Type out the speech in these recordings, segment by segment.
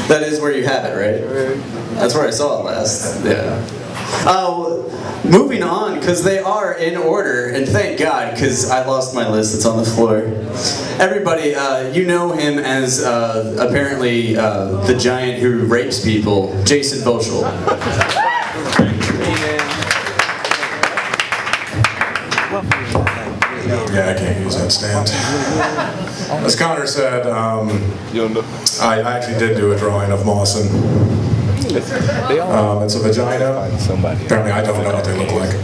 That is where you have it, right? That's where I saw it last. Yeah. Moving on, because they are in order, and thank God, because I lost my list. It's on the floor. Everybody, you know him as apparently the giant who rapes people, Jason Voshall. Yeah, I can't use that stand. As Connor said, I actually did do a drawing of Mawson. It's a vagina. Apparently I don't know what they look like.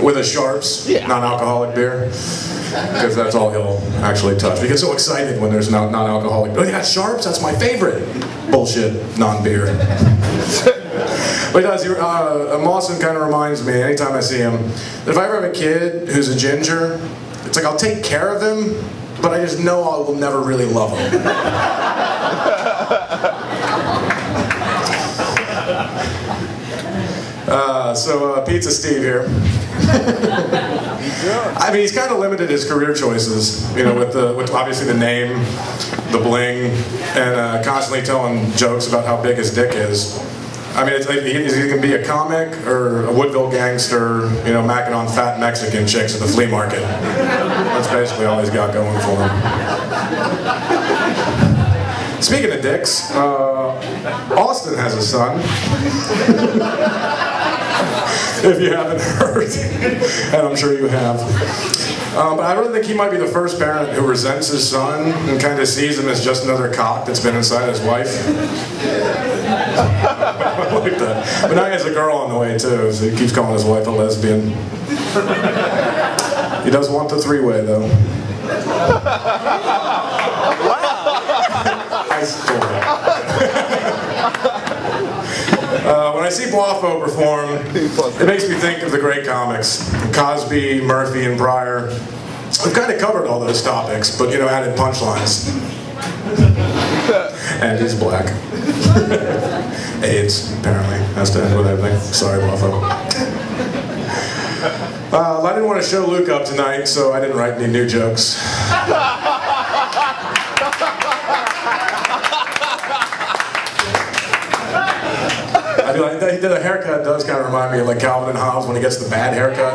With a Sharps, non-alcoholic beer. Because that's all he'll actually touch. We get so excited when there's non-alcoholic. Oh yeah, Sharps, that's my favorite. Bullshit, non-beer. But he does, Mawson kind of reminds me, anytime I see him, that if I ever have a kid who's a ginger, it's like I'll take care of him, but I just know I will never really love him. Pizza Steve here. I mean, he's kind of limited his career choices, you know, with obviously the name, the bling, and constantly telling jokes about how big his dick is. I mean, it's like he can be a comic or a Woodville gangster, you know, macking on fat Mexican chicks at the flea market. That's basically all he's got going for him. Speaking of dicks, Austin has a son. If you haven't heard, and I'm sure you have. But I really think he might be the first parent who resents his son and kind of sees him as just another cock that's been inside his wife. I like that. But now he has a girl on the way too, so he keeps calling his wife a lesbian. He does want the three-way though. I stole that. When I see Boifo perform, it makes me think of the great comics. Cosby, Murphy, and Pryor. We've kind of covered all those topics, but you know, added punchlines. And he's black. AIDS, apparently, has to end with everything. Sorry, Boifo. I didn't want to show Luke up tonight, so I didn't write any new jokes. The haircut does kind of remind me of like Calvin and Hobbes when he gets the bad haircut.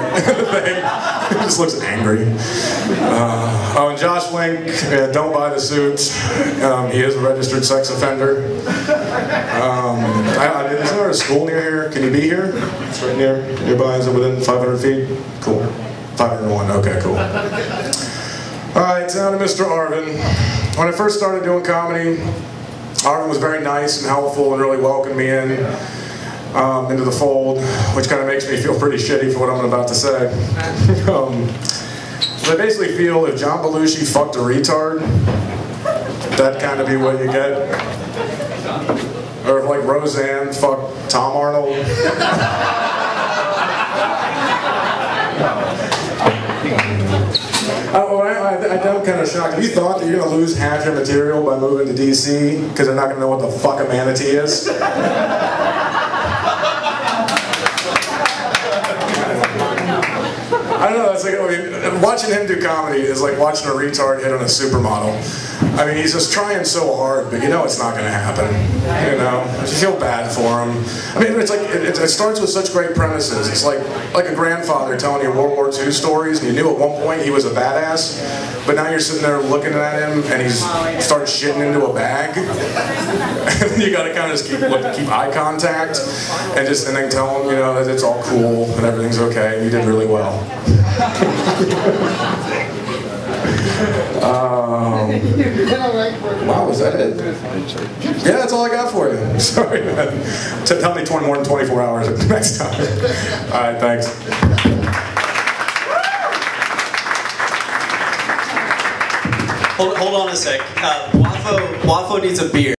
He just looks angry. And Josh Link, don't buy the suit. He is a registered sex offender. Is there a school near here? Can you be here? It's right nearby. Is it within 500 feet? Cool. 501. Okay, cool. All right, down to Mr. Arvin. When I first started doing comedy, Arvin was very nice and helpful and really welcomed me into the fold, which kind of makes me feel pretty shitty for what I'm about to say. I basically feel if John Belushi fucked a retard, that'd kind of be what you get. Or if like Roseanne fucked Tom Arnold. I'm kind of shocked. Have you thought that you're going to lose half your material by moving to DC because they're not going to know what the fuck a manatee is? I don't know, it's like, I mean, watching him do comedy is like watching a retard hit on a supermodel. I mean, he's just trying so hard, but you know it's not going to happen. You know, you feel bad for him. I mean, it's like it starts with such great premises. It's like a grandfather telling you World War II stories, and you knew at one point he was a badass, but now you're sitting there looking at him, and he starts shitting into a bag, and you got to kind of just keep eye contact, and then tell him, you know, that it's all cool and everything's okay, and you did really well. Wow, was that it? Yeah, that's all I got for you. Sorry, man. Tell me more than 24 hours next time. All right, thanks. Hold on a sec. Boifo needs a beer.